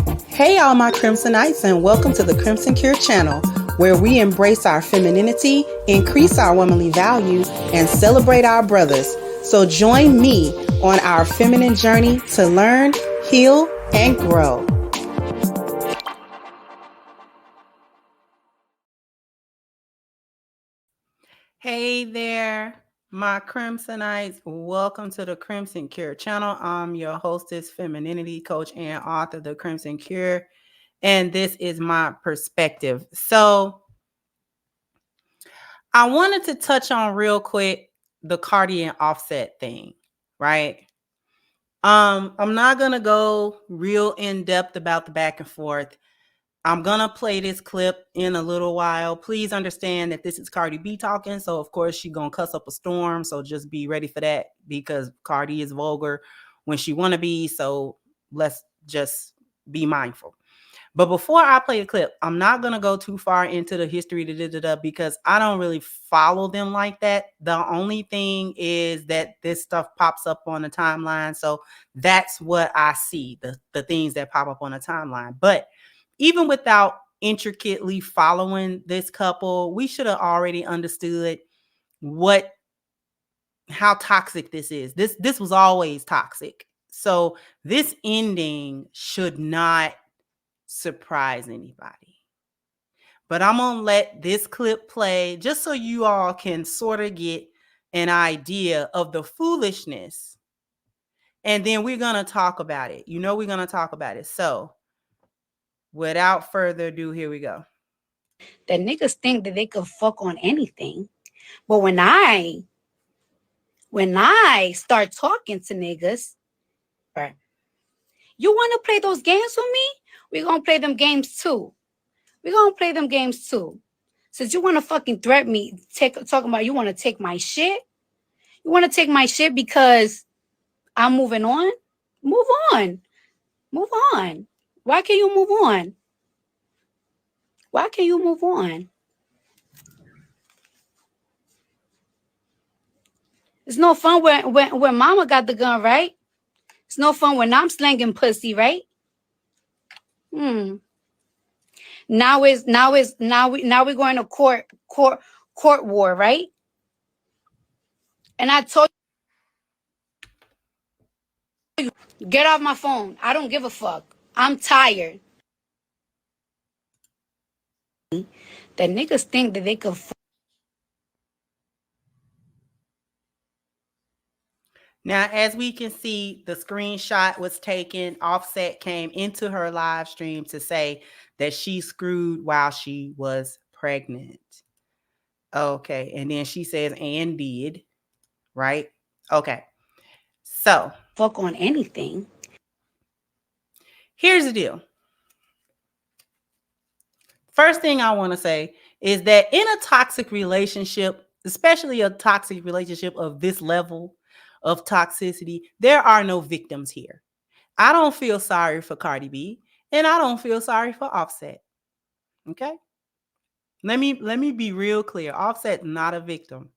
Hey, all my Crimsonites, and welcome to the Crimson Cure channel, where we embrace our femininity, increase our womanly value, and celebrate our brothers. So join me on our feminine journey to learn, heal, and grow. Hey there, my Crimsonites. Welcome to the Crimson Cure channel. I'm your hostess, femininity coach, and author of the Crimson Cure. And this is my perspective. So I wanted to touch on real quick the Cardi and Offset thing, right? I'm not gonna go real in depth about the back and forth. I'm gonna play this clip in a little while. Please understand that this is Cardi B talking, so of course she's gonna cuss up a storm. So just be ready for that because Cardi is vulgar when she wanna be. So let's just be mindful. But before I play the clip, I'm not going to go too far into the history because I don't really follow them like that. The only thing is that this stuff pops up on the timeline. So that's what I see, the things that pop up on the timeline. But even without intricately following this couple, we should have already understood how toxic this is. This was always toxic. So this ending should not surprise anybody. But I'm going to let this clip play just so you all can sort of get an idea of the foolishness. And then we're going to talk about it. We're going to talk about it. So without further ado, here we go. That niggas think that they could fuck on anything. But when I start talking to niggas, right, you want to play those games with me? We're going to play them games too. Since you want to fucking threaten me, talking about you want to take my shit? You want to take my shit because I'm moving on? Move on. Why can't you move on? It's no fun when mama got the gun, right? It's no fun when I'm slanging pussy, right? Now we're going to court war, right? And I told you, get off my phone. I don't give a fuck. I'm tired. That niggas think that they could Now, as we can see, the screenshot was taken. Offset came into her live stream to say that she screwed while she was pregnant. Okay. And then she says, and did, right? Okay. So fuck on anything. Here's the deal. First thing I want to say is that in a toxic relationship, especially a toxic relationship of this level of toxicity, there are no victims here. I don't feel sorry for Cardi B, and I don't feel sorry for Offset. Okay? Let me be real clear. Offset's not a victim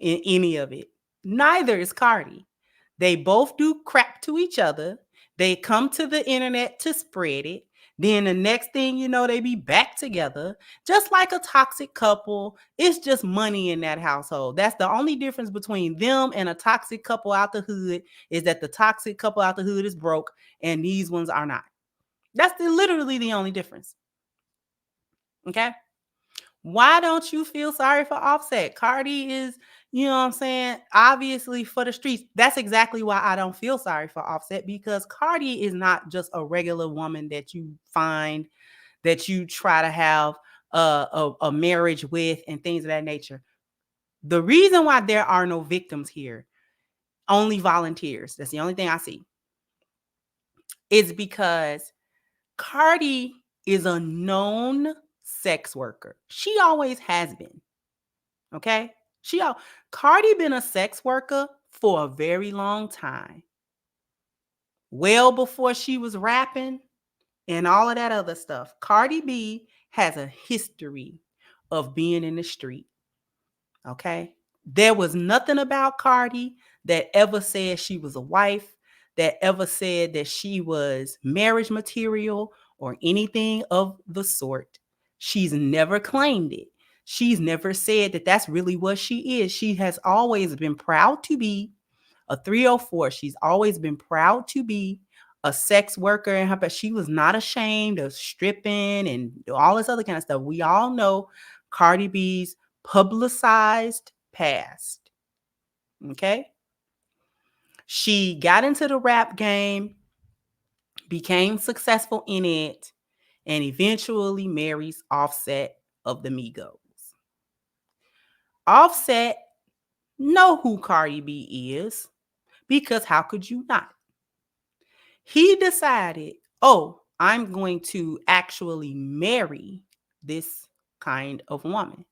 in any of it. Neither is Cardi. They both do crap to each other. They come to the internet to spread it. Then the next thing you know, they be back together. Just like a toxic couple, it's just money in that household. That's the only difference between them and a toxic couple out the hood, is that the toxic couple out the hood is broke and these ones are not. That's literally the only difference. Okay? Why don't you feel sorry for Offset? Cardi is, you know what I'm saying, obviously for the streets. That's exactly why I don't feel sorry for Offset, because Cardi is not just a regular woman that you find, that you try to have a marriage with and things of that nature. The reason why there are no victims here, only volunteers, that's the only thing I see, is because Cardi is a known sex worker. She always has been. Okay? Cardi been a sex worker for a very long time. Well before she was rapping and all of that other stuff. Cardi B has a history of being in the street. Okay? There was nothing about Cardi that ever said she was a wife, that ever said that she was marriage material or anything of the sort. She's never claimed it. She's never said that that's really what she is. She has always been proud to be a 304. She's always been proud to be a sex worker in her, but she was not ashamed of stripping and all this other kind of stuff. We all know Cardi B's publicized past. Okay. She got into the rap game, became successful in it, and eventually marries Offset of the Migos. Offset know who Cardi B is because how could you not? He decided, oh, I'm going to actually marry this kind of woman.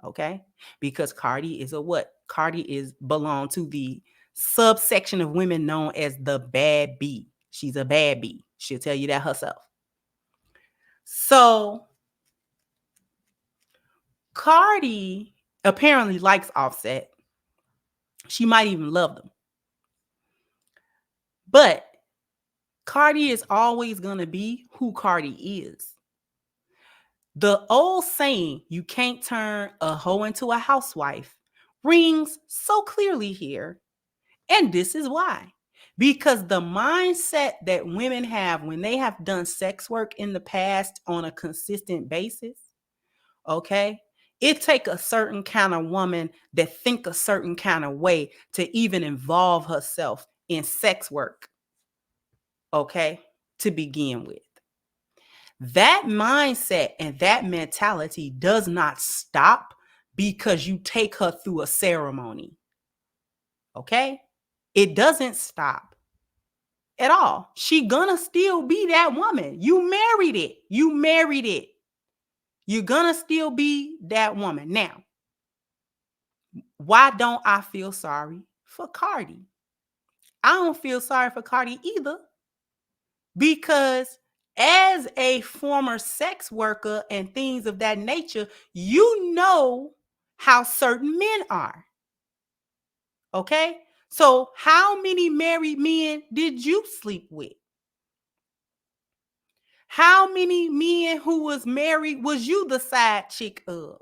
Okay? Because Cardi is a what? Cardi is belong to the subsection of women known as the bad bee. She's a bad bee. She'll tell you that herself. So Cardi apparently likes Offset. She might even love them. But Cardi is always going to be who Cardi is. The old saying, you can't turn a hoe into a housewife, rings so clearly here. And this is why. Because the mindset that women have when they have done sex work in the past on a consistent basis, okay, it take a certain kind of woman that think a certain kind of way to even involve herself in sex work, okay, to begin with. That mindset and that mentality does not stop because you take her through a ceremony. Okay? It doesn't stop at all. She gonna still be that woman. You married it. You married it. You're gonna still be that woman. Now, why don't I feel sorry for Cardi? I don't feel sorry for Cardi either because as a former sex worker and things of that nature, you know how certain men are. Okay? So, how many married men did you sleep with? How many men who was married was you the side chick of?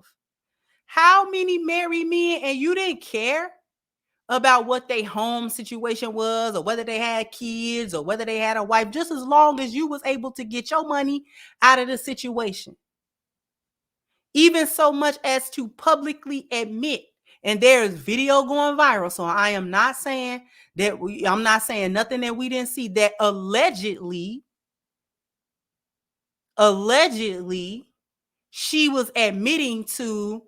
How many married men and you didn't care about what their home situation was or whether they had kids or whether they had a wife, just as long as you was able to get your money out of the situation. Even so much as to publicly admit, and there is video going viral, so I am not saying that I'm not saying nothing that we didn't see, that allegedly she was admitting to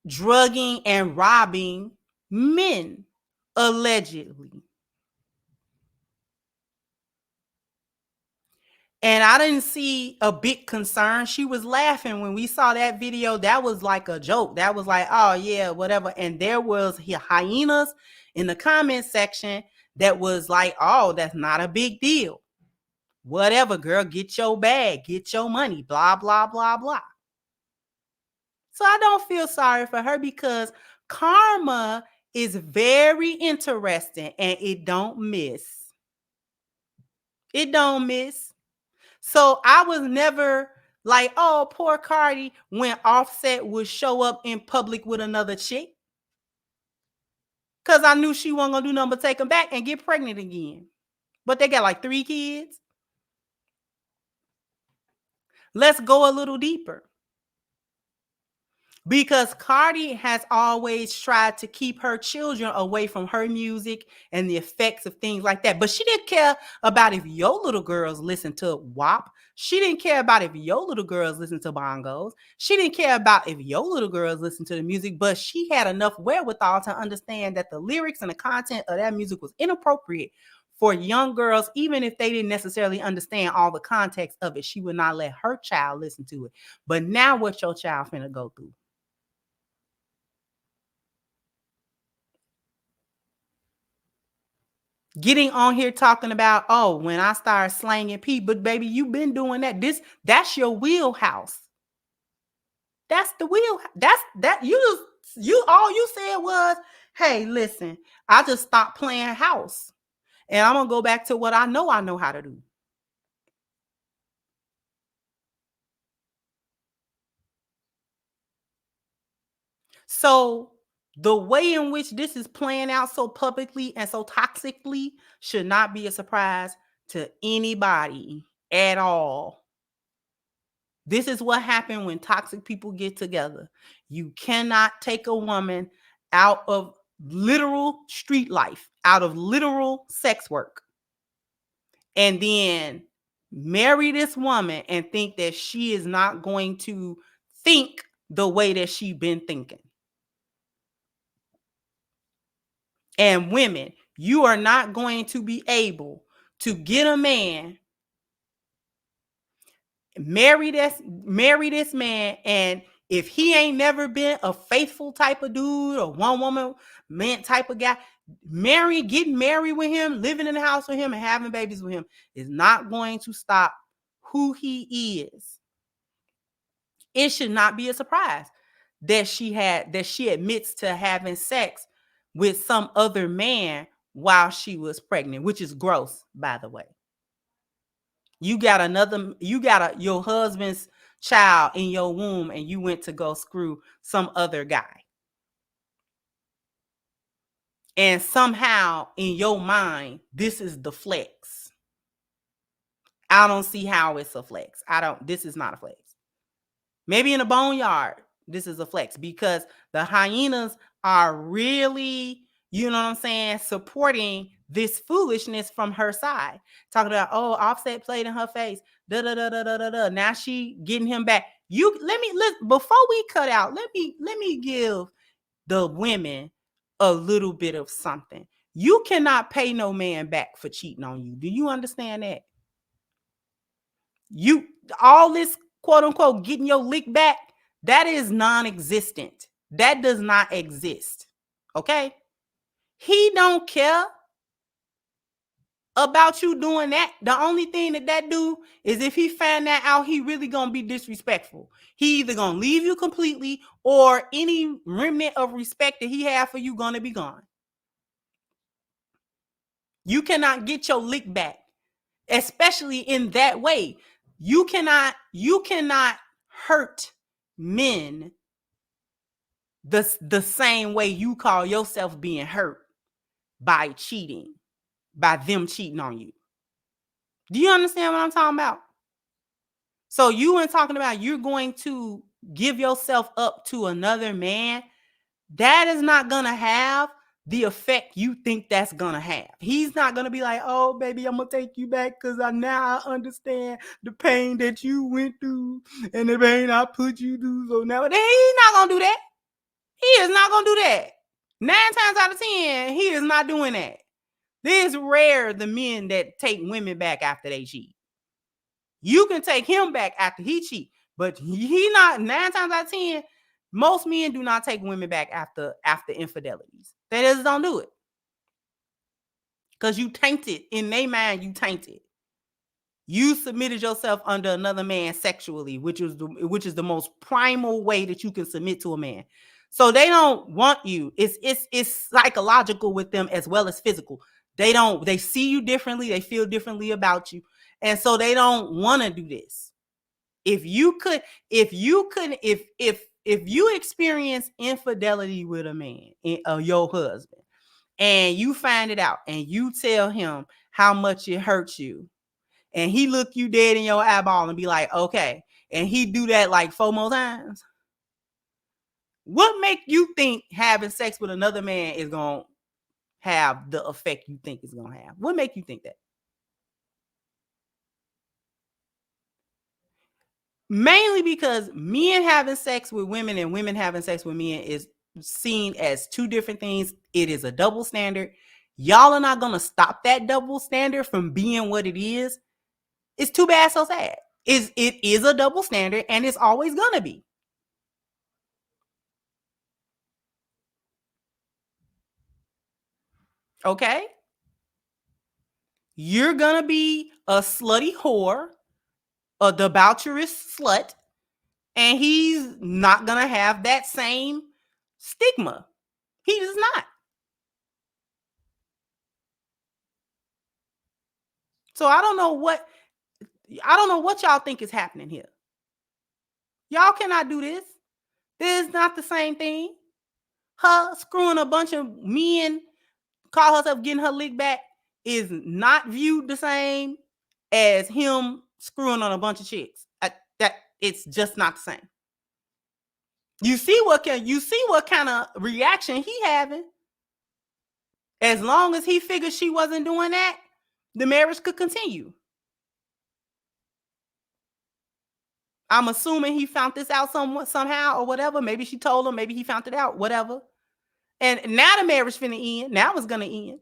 drugging and robbing men, allegedly. And I didn't see a big concern. She was laughing when we saw that video. That was like a joke. That was like, oh yeah, whatever. And there was hyenas in the comment section that was like, oh, that's not a big deal. Whatever, girl, get your bag, get your money, blah, blah, blah, blah. So I don't feel sorry for her because karma is very interesting and it don't miss. It don't miss. So I was never like, oh, poor Cardi when Offset would show up in public with another chick. Because I knew she wasn't going to do nothing but take him back and get pregnant again. But they got like 3 kids. Let's go a little deeper. Because Cardi has always tried to keep her children away from her music and the effects of things like that. But she didn't care about if your little girls listen to WAP. She didn't care about if your little girls listen to bongos. She didn't care about if your little girls listen to the music, but she had enough wherewithal to understand that the lyrics and the content of that music was inappropriate for young girls, even if they didn't necessarily understand all the context of it. She would not let her child listen to it. But now what your child finna go through? Getting on here talking about, oh, when I start slanging P, but baby, you've been doing that. That's your wheelhouse. That's the wheel. That you all you said was, hey, listen, I just stopped playing house. And I'm going to go back to what I know how to do. So the way in which this is playing out so publicly and so toxically should not be a surprise to anybody at all. This is what happened when toxic people get together. You cannot take a woman out of literal street life, out of literal sex work, and then marry this woman and think that she is not going to think the way that she's been thinking. And women, you are not going to be able to get a man, marry this man, and if he ain't never been a faithful type of dude or one woman man type of guy, getting married with him, living in the house with him, and having babies with him is not going to stop who he is. It should not be a surprise that she admits to having sex with some other man while she was pregnant, which is gross, by the way. You got your husband's child in your womb and you went to go screw some other guy. And somehow in your mind, this is the flex. I don't see how it's a flex. This is not a flex. Maybe in a boneyard, this is a flex because the hyenas are really, you know what I'm saying, supporting this foolishness from her side. Talking about, oh, Offset played in her face. Da da da da da da da. Now she getting him back. Before we cut out, let me give the women a little bit of something. You cannot pay no man back for cheating on you. Do you understand that? All this quote unquote getting your lick back, that is non-existent. That does not exist. Okay? He don't care about you doing that. The only thing that do is if he find that out, he really gonna be disrespectful. He either gonna leave you completely or any remnant of respect that he have for you gonna be gone. You cannot get your lick back, especially in that way. You cannot hurt men the same way you call yourself being hurt by cheating, by them cheating on you. Do you understand what I'm talking about? So you ain't talking about you're going to give yourself up to another man. That is not going to have the effect you think that's going to have. He's not going to be like, oh, baby, I'm going to take you back because now I understand the pain that you went through and the pain I put you through. So now, he's not going to do that. He is not going to do that. 9 times out of 10, he is not doing that. It's rare the men that take women back after they cheat. You can take him back after he cheat, but he not 9 times out of 10. Most men do not take women back after infidelities. They just don't do it. Because you tainted. In their mind, you tainted. You submitted yourself under another man sexually, which is the most primal way that you can submit to a man. So they don't want you. It's psychological with them as well as physical. They see you differently, they feel differently about you. And so they don't want to do this. If you experience infidelity with a man, your husband, and you find it out and you tell him how much it hurts you, and he look you dead in your eyeball and be like, okay, and he do that like 4 more times, what make you think having sex with another man is gonna have the effect you think it's gonna have? What make you think that? Mainly because men having sex with women and women having sex with men is seen as 2 different things. It is a double standard. Y'all are not gonna stop that double standard from being what it is. It's too bad, so sad. It is a double standard, and it's always gonna be. Okay? You're gonna be a slutty whore, a debaucherous slut, and he's not gonna have that same stigma. He does not. So I don't know what y'all think is happening here. Y'all cannot do this. This is not the same thing. Her screwing a bunch of men, call herself getting her lick back, is not viewed the same as him screwing on a bunch of chicks. That it's just not the same. You see what kind of reaction he having. As long as he figured she wasn't doing that, the marriage could continue. I'm assuming he found this out somehow or whatever. Maybe she told him. Maybe he found it out. Whatever. And now the marriage finna end. Now it's gonna end.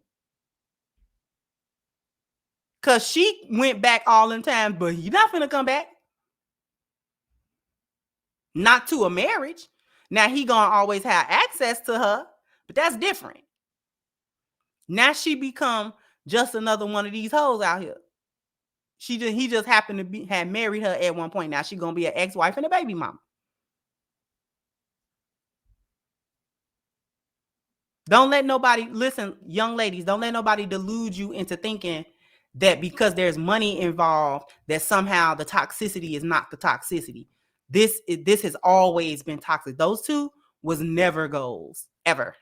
Cause she went back all them times, but he not finna come back. Not to a marriage. Now he gonna always have access to her, but that's different. Now she become just another one of these hoes out here. He just happened to had married her at one point. Now she gonna be an ex-wife and a baby mama. Don't let nobody, listen, young ladies, don't let nobody delude you into thinking that because there's money involved, that somehow the toxicity is not the toxicity. This has always been toxic. Those two was never goals, ever.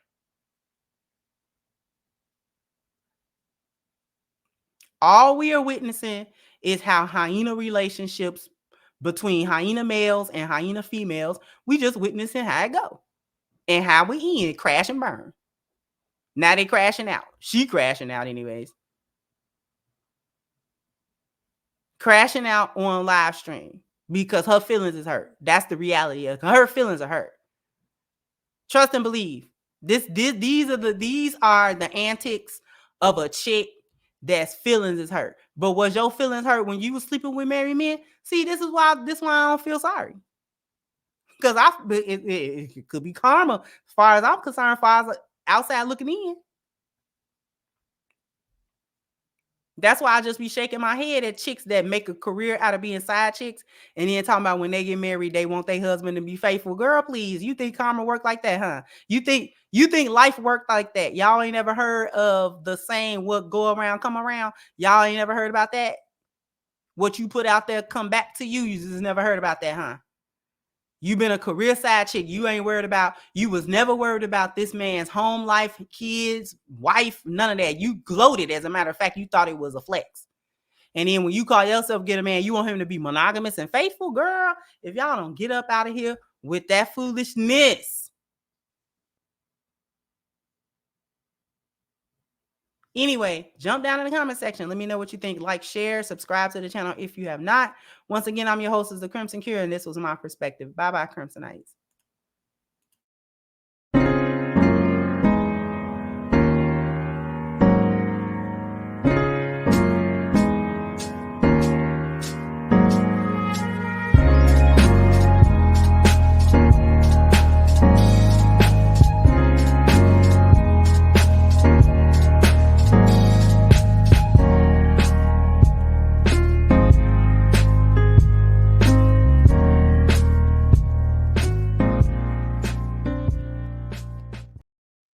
All we are witnessing is how hyena relationships between hyena males and hyena females, we just witnessing how it go. And how we end, crash and burn. Now they crashing out. She crashing out anyways. Crashing out on live stream because her feelings is hurt. That's the reality of her feelings are hurt. Trust and believe. These are the antics of a chick that's feelings is hurt. But was your feelings hurt when you was sleeping with married men? See, this is why I don't feel sorry. Because it could be karma as far as I'm concerned, as far as outside looking in. That's why I just be shaking my head at chicks that make a career out of being side chicks and then talking about when they get married, they want their husband to be faithful. Girl, please. You think karma work like that, huh? You think life worked like that? Y'all ain't never heard of the saying, what go around, come around? Y'all ain't never heard about that? What you put out there come back to you. You just never heard about that, huh? You been a career side chick. You was never worried about this man's home life, kids, wife, none of that. You gloated. As a matter of fact, you thought it was a flex. And then when you call yourself get a man, you want him to be monogamous and faithful, girl. If y'all don't get up out of here with that foolishness. Anyway, jump down in the comment section. Let me know what you think. Like, share, subscribe to the channel if you have not. Once again, I'm your host, the Crimson Cure, and this was my perspective. Bye-bye, Crimsonites.